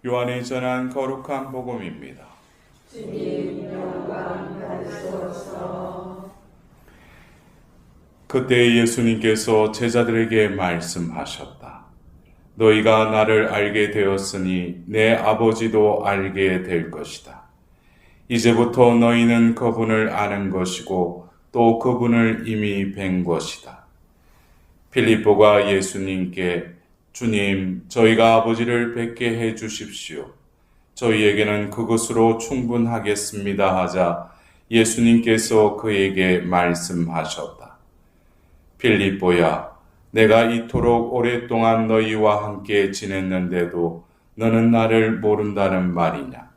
요한이 전한 거룩한 복음입니다. 주님 영광 받으소서. 그때 예수님께서 제자들에게 말씀하셨다. 너희가 나를 알게 되었으니 내 아버지도 알게 될 것이다. 이제부터 너희는 그분을 아는 것이고 또 그분을 이미 뵌 것이다. 필립보가 예수님께 주님, 저희가 아버지를 뵙게 해 주십시오. 저희에게는 그것으로 충분하겠습니다 하자 예수님께서 그에게 말씀하셨다. 필립보야, 내가 이토록 오랫동안 너희와 함께 지냈는데도 너는 나를 모른다는 말이냐?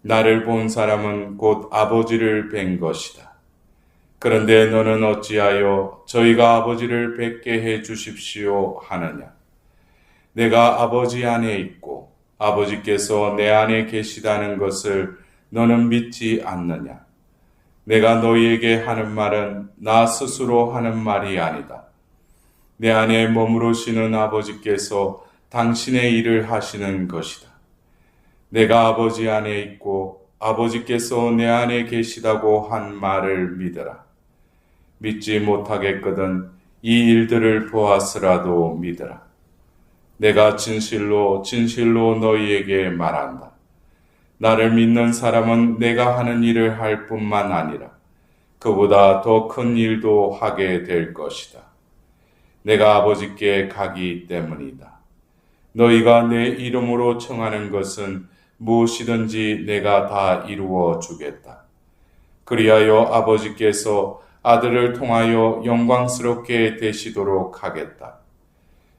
나를 본 사람은 곧 아버지를 뵌 것이다. 그런데 너는 어찌하여 저희가 아버지를 뵙게 해 주십시오 하느냐? 내가 아버지 안에 있고 아버지께서 내 안에 계시다는 것을 너는 믿지 않느냐? 내가 너희에게 하는 말은 나 스스로 하는 말이 아니다. 내 안에 머무르시는 아버지께서 당신의 일을 하시는 것이다. 내가 아버지 안에 있고 아버지께서 내 안에 계시다고 한 말을 믿으라. 믿지 못하겠거든 이 일들을 보았으라도 믿으라. 내가 진실로 너희에게 말한다. 나를 믿는 사람은 내가 하는 일을 할 뿐만 아니라 그보다 더 큰 일도 하게 될 것이다. 내가 아버지께 가기 때문이다. 너희가 내 이름으로 청하는 것은 무엇이든지 내가 다 이루어 주겠다. 그리하여 아버지께서 아들을 통하여 영광스럽게 되시도록 하겠다.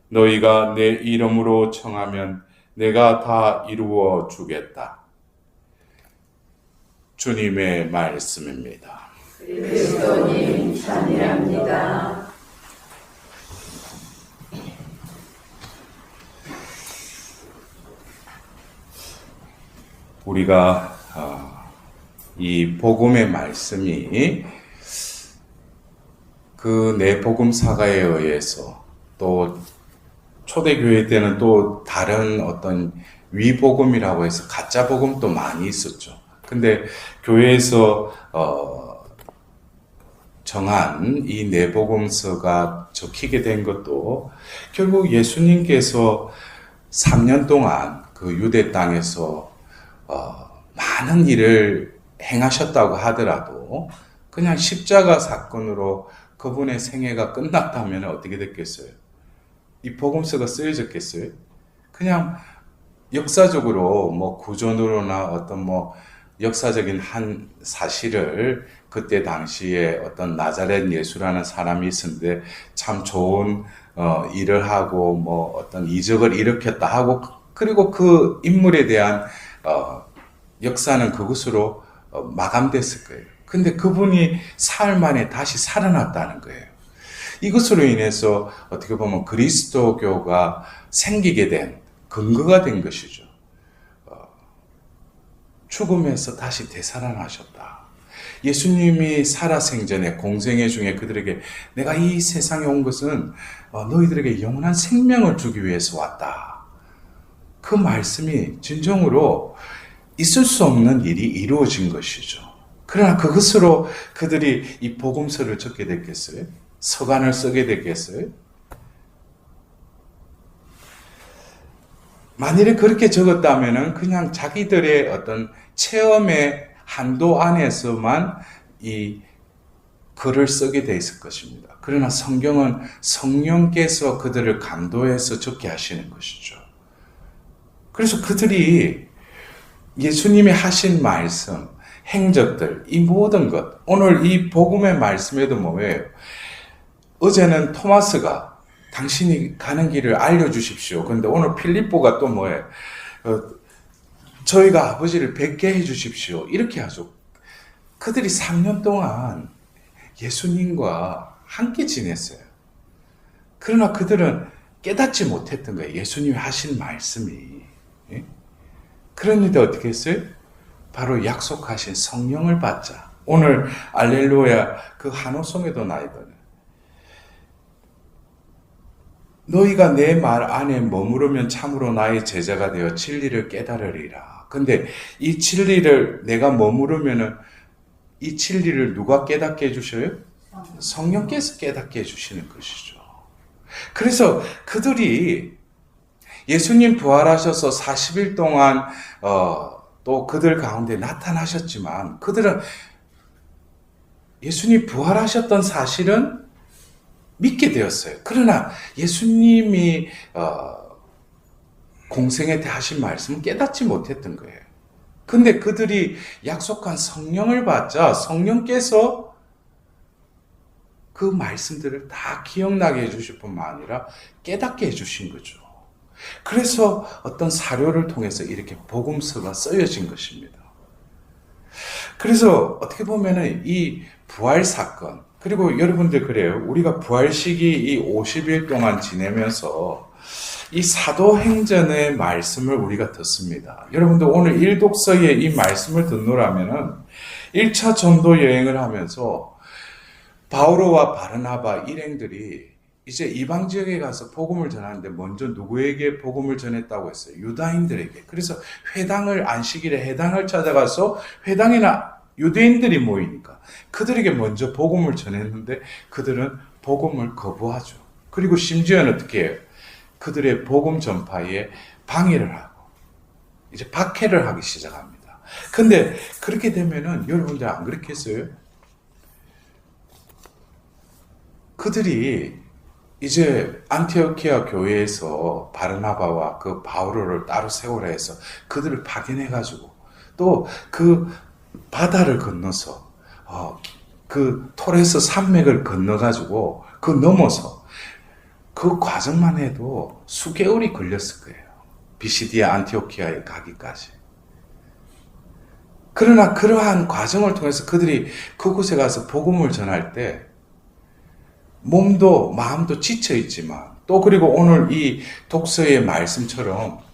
너희가 내 이름으로 청하면 내가 다 이루어 주겠다. 주님의 말씀입니다. 그리스도님 찬양합니다. 우리가 이 복음의 말씀이 그 내 복음사가에 의해서 또 초대교회 때는 또 다른 어떤 위복음이라고 해서 가짜 복음도 많이 있었죠. 근데 교회에서 정한 이 내복음서가 적히게 된 것도 결국 예수님께서 3년 동안 그 유대 땅에서 많은 일을 행하셨다고 하더라도 그냥 십자가 사건으로 그분의 생애가 끝났다면 어떻게 됐겠어요? 이 복음서가 쓰여졌겠어요? 그냥 역사적으로 뭐 구전으로나 어떤 뭐 역사적인 한 사실을 그때 당시에 어떤 나자렛 예수라는 사람이 있었는데 참 좋은 일을 하고 뭐 어떤 이적을 일으켰다 하고 그리고 그 인물에 대한 역사는 그것으로 마감됐을 거예요. 근데 그분이 사흘 만에 다시 살아났다는 거예요. 이것으로 인해서 어떻게 보면 그리스도교가 생기게 된 근거가 된 것이죠. 죽음에서 다시 되살아나셨다. 예수님이 살아생전에 공생애 중에 그들에게 내가 이 세상에 온 것은 너희들에게 영원한 생명을 주기 위해서 왔다. 그 말씀이 진정으로 있을 수 없는 일이 이루어진 것이죠. 그러나 그것으로 그들이 이 복음서를 적게 됐겠어요? 서간을 쓰게 됐겠어요? 만일에 그렇게 적었다면 그냥 자기들의 어떤 체험의 한도 안에서만 이 글을 쓰게 돼 있을 것입니다. 그러나 성경은 성령께서 그들을 감도해서 적게 하시는 것이죠. 그래서 그들이 예수님이 하신 말씀, 행적들, 이 모든 것, 오늘 이 복음의 말씀에도 뭐예요? 어제는 토마스가 당신이 가는 길을 알려주십시오. 근데 오늘 필립보가 또 뭐예요? 저희가 아버지를 뵙게 해주십시오. 이렇게 하죠. 그들이 3년 동안 예수님과 함께 지냈어요. 그러나 그들은 깨닫지 못했던 거예요. 예수님이 하신 말씀이. 예? 그런데 어떻게 했어요? 바로 약속하신 성령을 받자. 오늘 알렐루야 그 한호성에도 나이거든요. 너희가 내 말 안에 머무르면 참으로 나의 제자가 되어 진리를 깨달으리라. 근데 이 진리를 내가 머무르면은 이 진리를 누가 깨닫게 해주셔요? 성령께서 깨닫게 해주시는 것이죠. 그래서 그들이 예수님 부활하셔서 40일 동안 또 그들 가운데 나타나셨지만 그들은 예수님 부활하셨던 사실은 믿게 되었어요. 그러나 예수님이 공생에 때 하신 말씀은 깨닫지 못했던 거예요. 근데 그들이 약속한 성령을 받자 성령께서 그 말씀들을 다 기억나게 해주실 뿐만 아니라 깨닫게 해주신 거죠. 그래서 어떤 사료를 통해서 이렇게 복음서가 쓰여진 것입니다. 그래서 어떻게 보면은 이 부활 사건, 그리고 여러분들 그래요. 우리가 부활 시기 이 50일 동안 지내면서 이 사도행전의 말씀을 우리가 듣습니다. 여러분들 오늘 일독서에 이 말씀을 듣노라면은 1차 전도 여행을 하면서 바오로와 바르나바 일행들이 이제 이방 지역에 가서 복음을 전하는데 먼저 누구에게 복음을 전했다고 했어요? 유다인들에게. 그래서 회당을 안식일에 회당을 찾아가서 회당에나 유대인들이 모이니까 그들에게 먼저 복음을 전했는데 그들은 복음을 거부하죠. 그리고 심지어는 어떻게 해요? 그들의 복음 전파에 방해를 하고 이제 박해를 하기 시작합니다. 근데 그렇게 되면은 여러분들 안 그렇겠어요? 그들이 이제 안티오키아 교회에서 바르나바와 그 바오로를 따로 세우라 해서 그들을 파견해가지고 또 그 바다를 건너서 그 토레스 산맥을 건너가지고 그 넘어서 그 과정만 해도 수개월이 걸렸을 거예요. 비시디아 안티오키아에 가기까지. 그러나 그러한 과정을 통해서 그들이 그곳에 가서 복음을 전할 때 몸도 마음도 지쳐 있지만 또 그리고 오늘 이 독서의 말씀처럼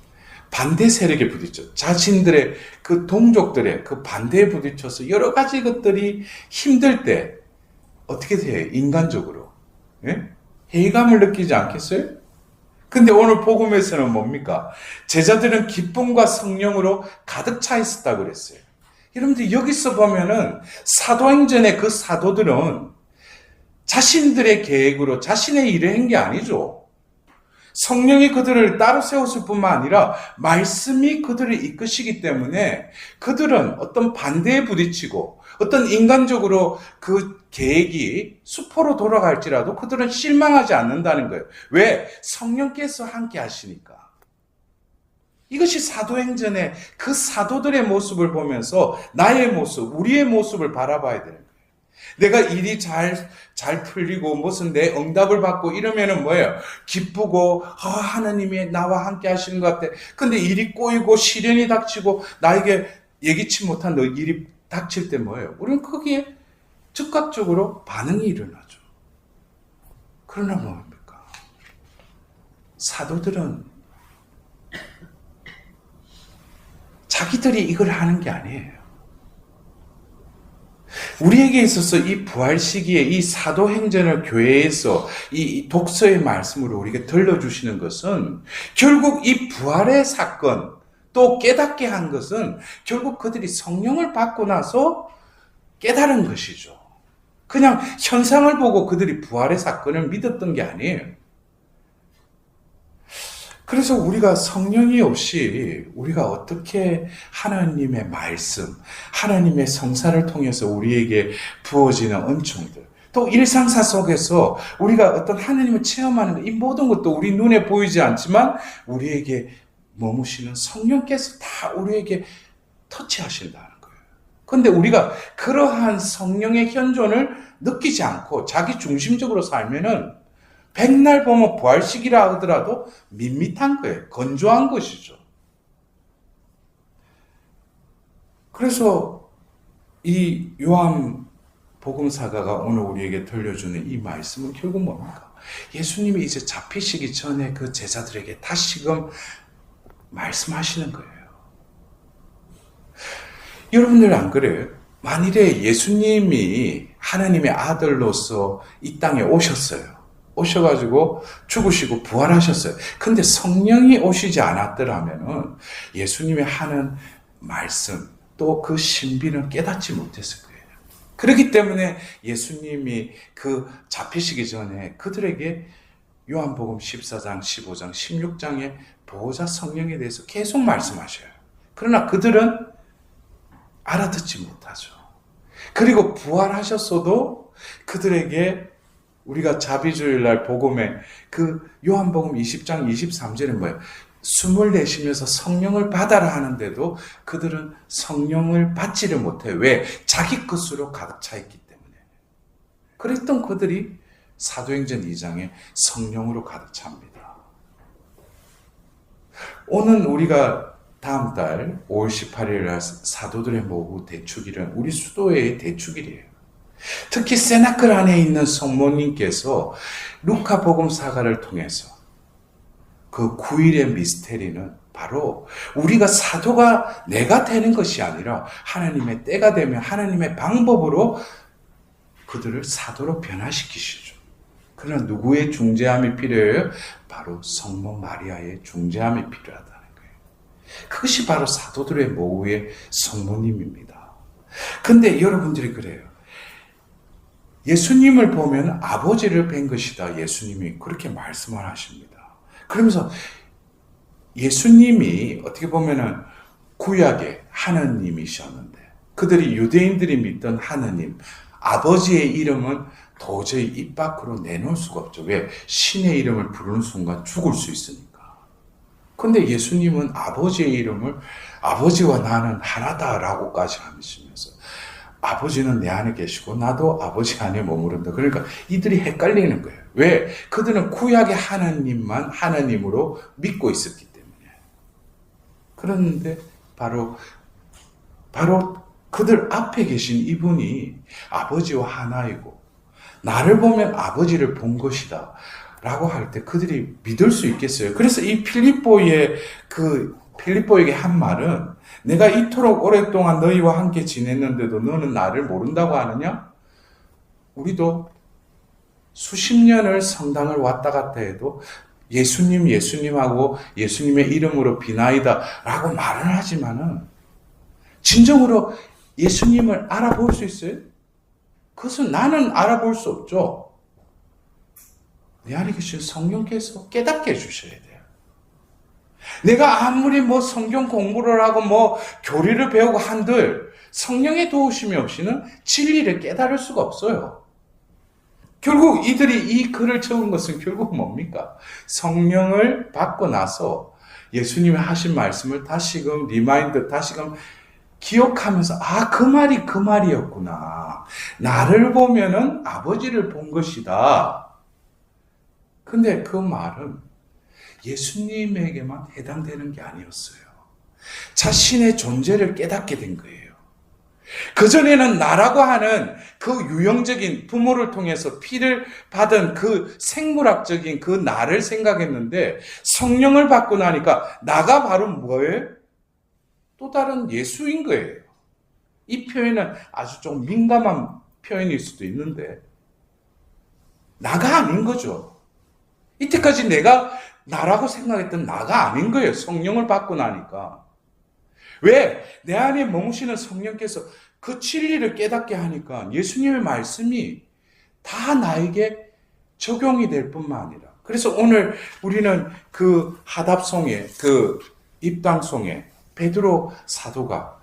반대 세력에 부딪혀 자신들의 그 동족들의 그 반대에 부딪혀서 여러 가지 것들이 힘들 때 어떻게 돼요? 인간적으로 예? 회의감을 느끼지 않겠어요? 근데 오늘 복음에서는 뭡니까? 제자들은 기쁨과 성령으로 가득 차 있었다고 그랬어요. 여러분들 여기서 보면은 사도행전의 그 사도들은 자신들의 계획으로 자신의 일을 한 게 아니죠. 성령이 그들을 따로 세웠을 뿐만 아니라 말씀이 그들을 이끄시기 때문에 그들은 어떤 반대에 부딪히고 어떤 인간적으로 그 계획이 수포로 돌아갈지라도 그들은 실망하지 않는다는 거예요. 왜? 성령께서 함께 하시니까. 이것이 사도행전의 그 사도들의 모습을 보면서 나의 모습, 우리의 모습을 바라봐야 되는 거예요. 내가 일이 잘 풀리고 무슨 내 응답을 받고 이러면은 뭐예요? 기쁘고 하나님이 나와 함께 하시는 것 같아. 근데 일이 꼬이고 시련이 닥치고 나에게 예기치 못한 일이 닥칠 때 뭐예요? 우리는 거기에 즉각적으로 반응이 일어나죠. 그러나 뭡니까? 사도들은 자기들이 이걸 하는 게 아니에요. 우리에게 있어서 이 부활 시기에 이 사도행전을 교회에서 이 독서의 말씀으로 우리에게 들려주시는 것은 결국 이 부활의 사건 또 깨닫게 한 것은 결국 그들이 성령을 받고 나서 깨달은 것이죠. 그냥 현상을 보고 그들이 부활의 사건을 믿었던 게 아니에요. 그래서 우리가 성령이 없이 우리가 어떻게 하나님의 말씀, 하나님의 성사를 통해서 우리에게 부어지는 은총들, 또 일상사 속에서 우리가 어떤 하나님을 체험하는 이 모든 것도 우리 눈에 보이지 않지만 우리에게 머무시는 성령께서 다 우리에게 터치하신다는 거예요. 그런데 우리가 그러한 성령의 현존을 느끼지 않고 자기 중심적으로 살면은 백날 보면 부활식이라 하더라도 밋밋한 거예요. 건조한 것이죠. 그래서 이 요한 복음사가가 오늘 우리에게 들려주는 이 말씀은 결국 뭡니까? 예수님이 이제 잡히시기 전에 그 제자들에게 다시금 말씀하시는 거예요. 여러분들 안 그래요? 만일에 예수님이 하나님의 아들로서 이 땅에 오셨어요. 오셔가지고 죽으시고 부활하셨어요. 근데 성령이 오시지 않았더라면은 예수님이 하는 말씀 또 그 신비는 깨닫지 못했을 거예요. 그렇기 때문에 예수님이 그 잡히시기 전에 그들에게 요한복음 14장, 15장, 16장에 보호자 성령에 대해서 계속 말씀하셔요. 그러나 그들은 알아듣지 못하죠. 그리고 부활하셨어도 그들에게 우리가 자비주일날 복음에 그 요한복음 20장 23절에 뭐예요? 숨을 내쉬면서 성령을 받아라 하는데도 그들은 성령을 받지를 못해요. 왜? 자기 것으로 가득 차 있기 때문에. 그랬던 그들이 사도행전 2장에 성령으로 가득 찹니다. 오는 우리가 다음 달 5월 18일 날 사도들의 모후 대축일은 우리 수도의 대축일이에요. 특히 세나클 안에 있는 성모님께서 루카복음 사가를 통해서 그 9일의 미스테리는 바로 우리가 사도가 내가 되는 것이 아니라 하나님의 때가 되면 하나님의 방법으로 그들을 사도로 변화시키시죠. 그러나 누구의 중재함이 필요해요? 바로 성모 마리아의 중재함이 필요하다는 거예요. 그것이 바로 사도들의 모후의 성모님입니다. 근데 여러분들이 그래요. 예수님을 보면 아버지를 뵌 것이다. 예수님이 그렇게 말씀을 하십니다. 그러면서 예수님이 어떻게 보면은 구약의 하느님이셨는데 그들이 유대인들이 믿던 하느님, 아버지의 이름은 도저히 입 밖으로 내놓을 수가 없죠. 왜? 신의 이름을 부르는 순간 죽을 수 있으니까. 그런데 예수님은 아버지의 이름을 아버지와 나는 하나다라고까지 하시면서 아버지는 내 안에 계시고 나도 아버지 안에 머무른다. 그러니까 이들이 헷갈리는 거예요. 왜? 그들은 구약의 하나님만 하나님으로 믿고 있었기 때문에. 그런데 바로 그들 앞에 계신 이분이 아버지와 하나이고 나를 보면 아버지를 본 것이다 라고 할 때 그들이 믿을 수 있겠어요? 그래서 이 필립보에게 한 말은 내가 이토록 오랫동안 너희와 함께 지냈는데도 너는 나를 모른다고 하느냐? 우리도 수십 년을 성당을 왔다 갔다 해도 예수님하고 예수님의 이름으로 비나이다 라고 말은 하지만은 진정으로 예수님을 알아볼 수 있어요? 그것은 나는 알아볼 수 없죠. 내 안에 계신 성령께서 깨닫게 해주셔야 돼요. 내가 아무리 성경 공부를 하고 교리를 배우고 한들 성령의 도우심이 없이는 진리를 깨달을 수가 없어요. 결국 이들이 이 글을 적은 것은 결국 뭡니까? 성령을 받고 나서 예수님이 하신 말씀을 다시금 다시금 기억하면서 그 말이 그 말이었구나. 나를 보면은 아버지를 본 것이다. 근데 그 말은 예수님에게만 해당되는 게 아니었어요. 자신의 존재를 깨닫게 된 거예요. 그전에는 나라고 하는 그 유형적인 부모를 통해서 피를 받은 그 생물학적인 그 나를 생각했는데 성령을 받고 나니까 나가 바로 뭐예요? 또 다른 예수인 거예요. 이 표현은 아주 좀 민감한 표현일 수도 있는데 나가 아닌 거죠. 이때까지 내가 나라고 생각했던 나가 아닌 거예요. 성령을 받고 나니까. 왜? 내 안에 머무시는 성령께서 그 진리를 깨닫게 하니까 예수님의 말씀이 다 나에게 적용이 될 뿐만 아니라 그래서 오늘 우리는 그 하답송에 그 입당송에 베드로 사도가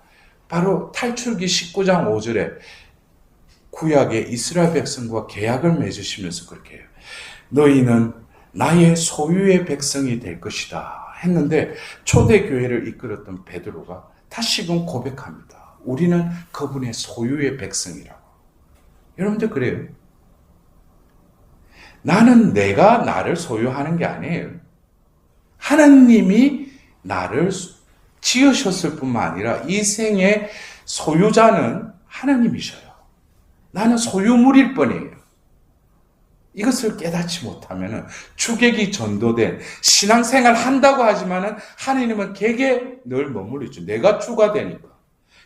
바로 탈출기 19장 5절에 구약의 이스라엘 백성과 계약을 맺으시면서 그렇게 해요. 너희는 나의 소유의 백성이 될 것이다 했는데 초대교회를 이끌었던 베드로가 다시금 고백합니다. 우리는 그분의 소유의 백성이라고. 여러분들 그래요? 나는 내가 나를 소유하는 게 아니에요. 하나님이 나를 지으셨을 뿐만 아니라 이 생의 소유자는 하나님이셔요. 나는 소유물일 뿐이에요. 이것을 깨닫지 못하면 주객이 전도된 신앙생활 한다고 하지만 하나님은 객에 늘 머무르죠. 내가 주가 되니까.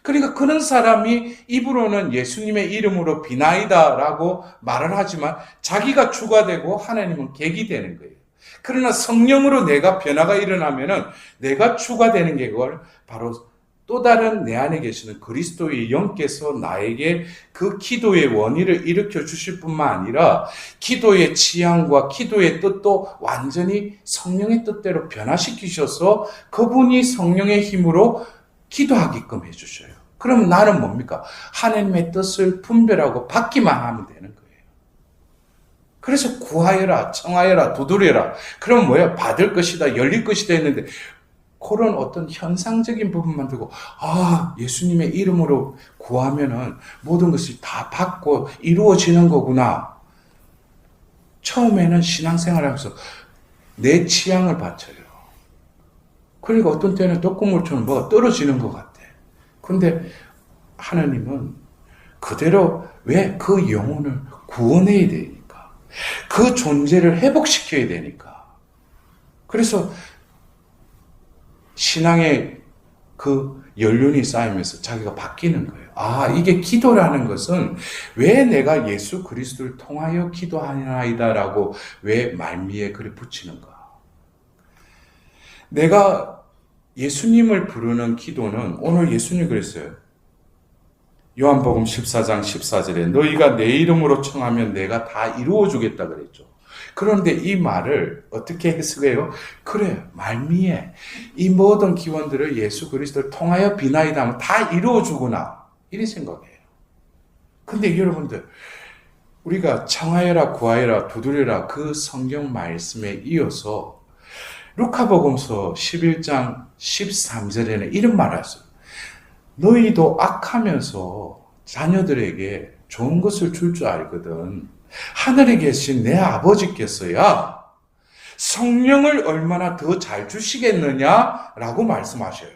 그러니까 그런 사람이 입으로는 예수님의 이름으로 비나이다라고 말을 하지만 자기가 주가 되고 하나님은 객이 되는 거예요. 그러나 성령으로 내가 변화가 일어나면은 내가 주가 되는 게 그걸 바로 또 다른 내 안에 계시는 그리스도의 영께서 나에게 그 기도의 원의를 일으켜 주실 뿐만 아니라 기도의 취향과 기도의 뜻도 완전히 성령의 뜻대로 변화시키셔서 그분이 성령의 힘으로 기도하게끔 해주셔요. 그러면 나는 뭡니까? 하나님의 뜻을 분별하고 받기만 하면 되는 거예요. 그래서 구하여라, 청하여라, 두드려라. 그럼 뭐예요? 받을 것이다, 열릴 것이다 했는데 그런 어떤 현상적인 부분만 두고 예수님의 이름으로 구하면은 모든 것이 다 받고 이루어지는 거구나. 처음에는 신앙생활을 하면서 내 취향을 바쳐요. 그러니까 어떤 때는 떡고물처럼 뭐가 떨어지는 것 같아. 근데 하나님은 그대로 왜 그 영혼을 구원해야 되니까. 그 존재를 회복시켜야 되니까. 그래서 신앙의 그 연륜이 쌓이면서 자기가 바뀌는 거예요. 이게 기도라는 것은 왜 내가 예수 그리스도를 통하여 기도하나이다라고 왜 말미에 그래 붙이는가. 내가 예수님을 부르는 기도는 오늘 예수님 그랬어요. 요한복음 14장 14절에 너희가 내 이름으로 청하면 내가 다 이루어주겠다 그랬죠. 그런데 이 말을 어떻게 해석해요? 그래, 말미에 이 모든 기원들을 예수 그리스도를 통하여 비나이다 하면 다 이루어주구나. 이런 생각이에요. 근데 여러분들, 우리가 청하여라, 구하여라, 두드려라 그 성경 말씀에 이어서 루카복음서 11장 13절에는 이런 말을 했어요. 너희도 악하면서 자녀들에게 좋은 것을 줄 줄 알거든. 하늘에 계신 내 아버지께서야 성령을 얼마나 더 잘 주시겠느냐라고 말씀하셔요.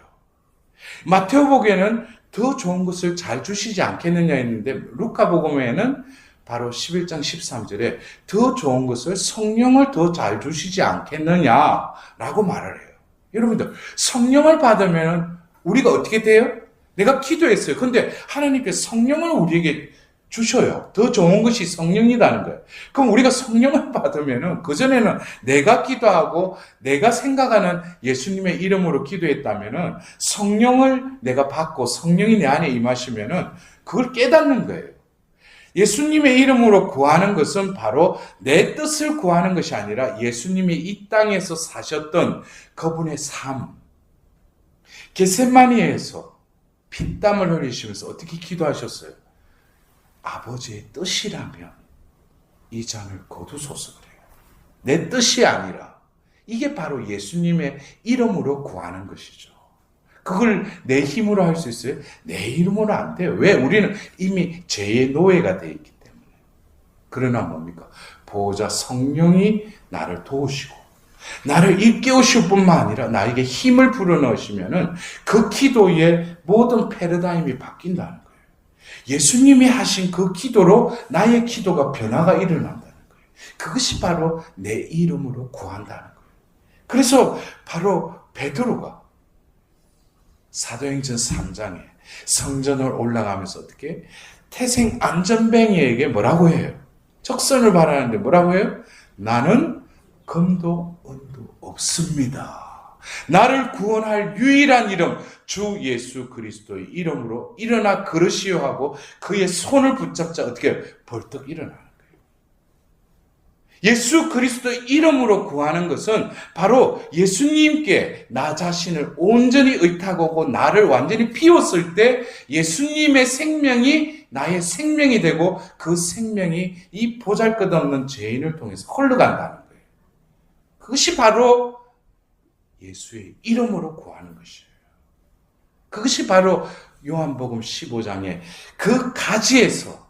마태오복에는 더 좋은 것을 잘 주시지 않겠느냐 했는데 루카복음에는 바로 11장 13절에 더 좋은 것을 성령을 더 잘 주시지 않겠느냐라고 말을 해요. 여러분들, 성령을 받으면 우리가 어떻게 돼요? 내가 기도했어요. 근데 하나님께서 성령을 우리에게 주셔요. 더 좋은 것이 성령이라는 거예요. 그럼 우리가 성령을 받으면은 그전에는 내가 기도하고 내가 생각하는 예수님의 이름으로 기도했다면은 성령을 내가 받고 성령이 내 안에 임하시면은 그걸 깨닫는 거예요. 예수님의 이름으로 구하는 것은 바로 내 뜻을 구하는 것이 아니라 예수님이 이 땅에서 사셨던 그분의 삶. 겟세마니에서 피땀을 흘리시면서 어떻게 기도하셨어요? 아버지의 뜻이라면 이 잔을 거두소서 그래요. 내 뜻이 아니라 이게 바로 예수님의 이름으로 구하는 것이죠. 그걸 내 힘으로 할 수 있어요? 내 이름으로 안 돼요. 왜? 우리는 이미 죄의 노예가 되어 있기 때문에. 그러나 뭡니까? 보호자 성령이 나를 도우시고 나를 일깨우실 뿐만 아니라 나에게 힘을 불어넣으시면은 그 기도의 모든 패러다임이 바뀐다는 거예요. 예수님이 하신 그 기도로 나의 기도가 변화가 일어난다는 거예요. 그것이 바로 내 이름으로 구한다는 거예요. 그래서 바로 베드로가 사도행전 3장에 성전을 올라가면서 어떻게 태생 안전뱅이에게 뭐라고 해요? 적선을 바라는데 뭐라고 해요? 나는 금도 은도 없습니다. 나를 구원할 유일한 이름 주 예수 그리스도의 이름으로 일어나 걸으시오 하고 그의 손을 붙잡자 어떻게 벌떡 일어나는 거예요. 예수 그리스도의 이름으로 구하는 것은 바로 예수님께 나 자신을 온전히 의탁하고 나를 완전히 비웠을 때 예수님의 생명이 나의 생명이 되고 그 생명이 이 보잘것없는 죄인을 통해서 흘러간다는 거예요. 그것이 바로 예수의 이름으로 구하는 것이에요. 그것이 바로 요한복음 15장에 그 가지에서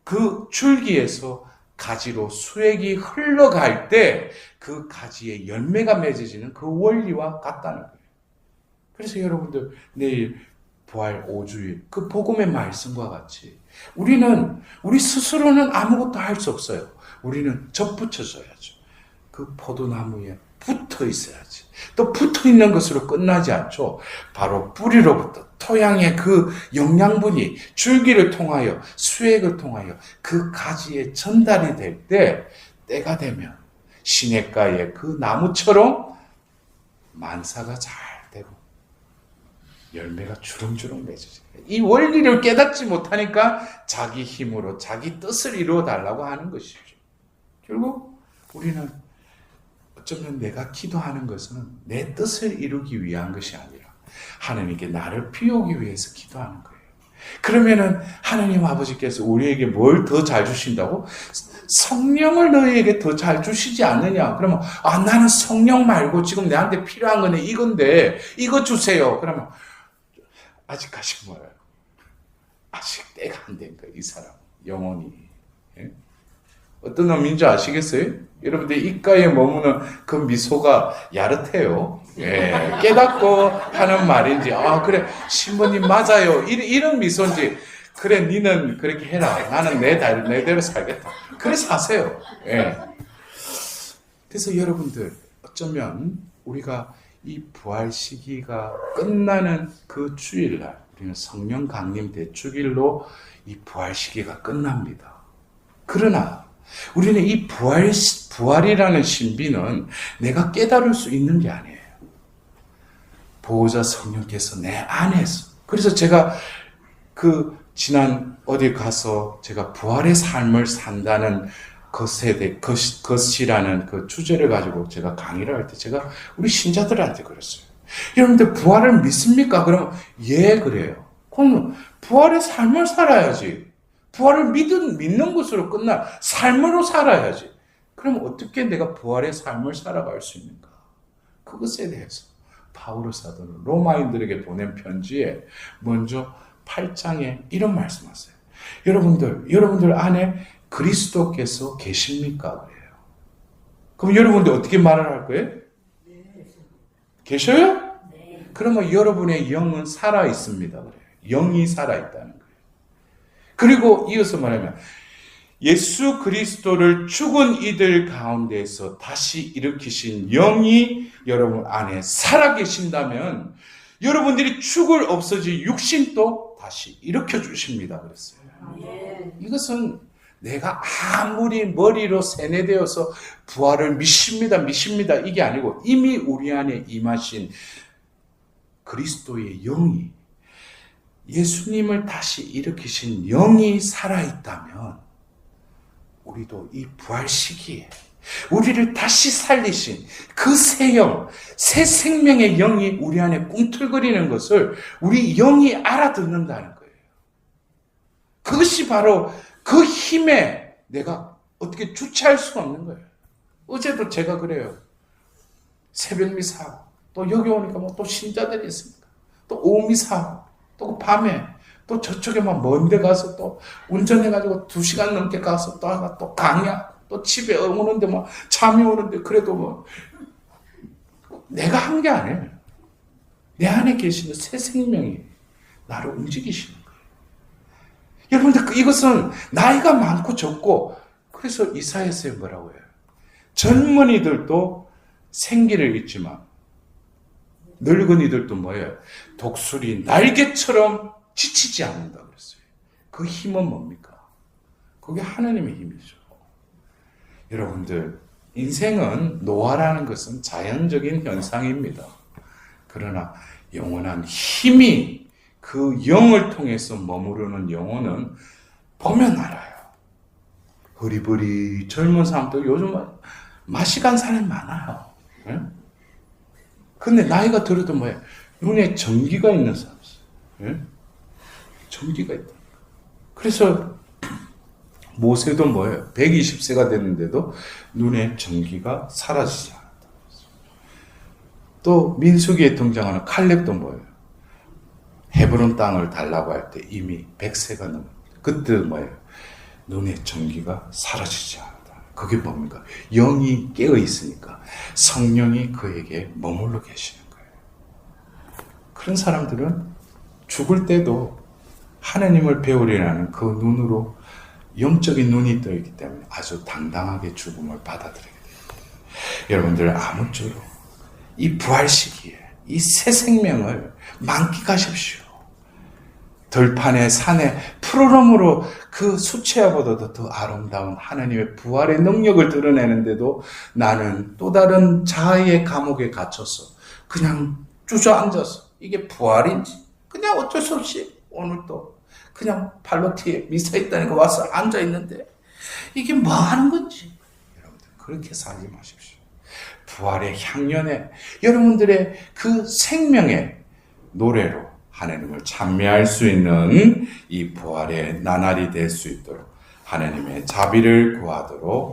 그 줄기에서 가지로 수액이 흘러갈 때 그 가지에 열매가 맺어지는 그 원리와 같다는 거예요. 그래서 여러분들 내일 부활 5주일 그 복음의 말씀과 같이 우리 스스로는 아무것도 할 수 없어요. 우리는 접붙여져야죠. 그 포도나무에 붙어 있어야지. 또 붙어 있는 것으로 끝나지 않죠. 바로 뿌리로부터 토양의 그 영양분이 줄기를 통하여 수액을 통하여 그 가지에 전달이 될 때, 때가 되면 시냇가의 그 나무처럼 만사가 잘 되고 열매가 주렁주렁 맺어져요. 이 원리를 깨닫지 못하니까 자기 힘으로 자기 뜻을 이루어 달라고 하는 것이죠. 결국 우리는 어쩌면 내가 기도하는 것은 내 뜻을 이루기 위한 것이 아니라 하나님께 나를 비우기 위해서 기도하는 거예요. 그러면은 하나님 아버지께서 우리에게 뭘 더 잘 주신다고? 성령을 너희에게 더 잘 주시지 않느냐? 그러면 나는 성령 말고 지금 내한테 필요한 거는 이건데 이거 주세요. 그러면 아직까지 뭐예요? 아직 때가 안 된 거예요. 이 사람 영혼이. 예? 어떤 놈인지 아시겠어요? 여러분들 입가에 머무는 그 미소가 야릇해요. 예, 깨닫고 하는 말인지, 그래, 신부님 맞아요. 이런 미소인지, 그래, 니는 그렇게 해라. 나는 내대로 살겠다. 그래, 사세요. 예. 그래서 여러분들, 어쩌면 우리가 이 부활 시기가 끝나는 그 주일날, 우리는 성령 강림 대축일로 이 부활 시기가 끝납니다. 그러나, 우리는 이 부활이라는 신비는 내가 깨달을 수 있는 게 아니에요. 보호자 성령께서 내 안에서. 그래서 제가 지난 어디 가서 제가 부활의 삶을 산다는 것이라는 그 주제를 가지고 제가 강의를 할 때 제가 우리 신자들한테 그랬어요. 여러분들 부활을 믿습니까? 그러면 예, 그래요. 그럼 부활의 삶을 살아야지. 부활을 믿는 것으로 끝나 삶으로 살아야지. 그럼 어떻게 내가 부활의 삶을 살아갈 수 있는가? 그것에 대해서 바울 사도는 로마인들에게 보낸 편지에 먼저 8장에 이런 말씀하세요. 여러분들 안에 그리스도께서 계십니까? 그래요. 그럼 여러분들 어떻게 말을 할 거예요? 계셔요? 그러면 여러분의 영은 살아 있습니다. 그래요. 영이 살아 있다는 거예요. 그리고 이어서 말하면 예수 그리스도를 죽은 이들 가운데서 다시 일으키신 영이 여러분 안에 살아계신다면 여러분들이 죽을 없어질 육신도 다시 일으켜 주십니다. 그랬어요. 이것은 내가 아무리 머리로 세뇌되어서 부활을 믿습니다 이게 아니고 이미 우리 안에 임하신 그리스도의 영이 예수님을 다시 일으키신 영이 살아있다면 우리도 이 부활 시기에 우리를 다시 살리신 그 새 영, 새 생명의 영이 우리 안에 꿈틀거리는 것을 우리 영이 알아듣는다는 거예요. 그것이 바로 그 힘에 내가 어떻게 주체할 수가 없는 거예요. 어제도 제가 그래요. 새벽 미사하고 또 여기 오니까 또 신자들이 있습니다. 또 오후 미사하고 또 밤에 또 저쪽에 먼데 가서 또 운전해가지고 2시간 넘게 가서 또 강야 또 집에 오는데 잠이 오는데 그래도 내가 한 게 아니에요. 내 안에 계시는 새 생명이 나를 움직이시는 거예요. 여러분들 이것은 나이가 많고 적고 그래서 이사야서에 뭐라고 해요? 젊은이들도 생기를 잊지만 늙은이들도 뭐예요? 독수리 날개처럼 지치지 않는다 그랬어요. 그 힘은 뭡니까? 그게 하나님의 힘이죠. 여러분들 인생은 노화라는 것은 자연적인 현상입니다. 그러나 영원한 힘이 그 영을 통해서 머무르는 영혼은 보면 알아요. 흐리부리 젊은 사람도 요즘 맛이 간 사람이 많아요. 근데 나이가 들어도 뭐예요? 눈에 전기가 있는 사람 있어요. 전기가 있다. 그래서 모세도 뭐예요? 120세가 됐는데도 눈에 전기가 사라지지 않았다. 또 민수기에 등장하는 칼렙도 뭐예요? 헤브론 땅을 달라고 할 때 이미 100세가 넘었다. 그때 뭐예요? 눈에 전기가 사라지지 않았다. 그게 뭡니까? 영이 깨어 있으니까 성령이 그에게 머물러 계시는 거예요. 그런 사람들은 죽을 때도 하나님을 배우리라는 그 눈으로 영적인 눈이 떠 있기 때문에 아주 당당하게 죽음을 받아들이게 됩니다. 여러분들 아무쪼록 이 부활 시기에 이 새 생명을 만끽하십시오. 들판에 산에 푸르름으로 그 수채화보다도 더 아름다운 하나님의 부활의 능력을 드러내는데도 나는 또 다른 자아의 감옥에 갇혀서 그냥 주저앉아서 이게 부활인지 그냥 어쩔 수 없이 오늘도 그냥 팔로티에 미사 있다니까 와서 앉아있는데 이게 뭐 하는 건지 여러분들 그렇게 살지 마십시오. 부활의 향연에 여러분들의 그 생명의 노래로 하나님을 찬미할 수 있는 이 부활의 나날이 될 수 있도록 하나님의 자비를 구하도록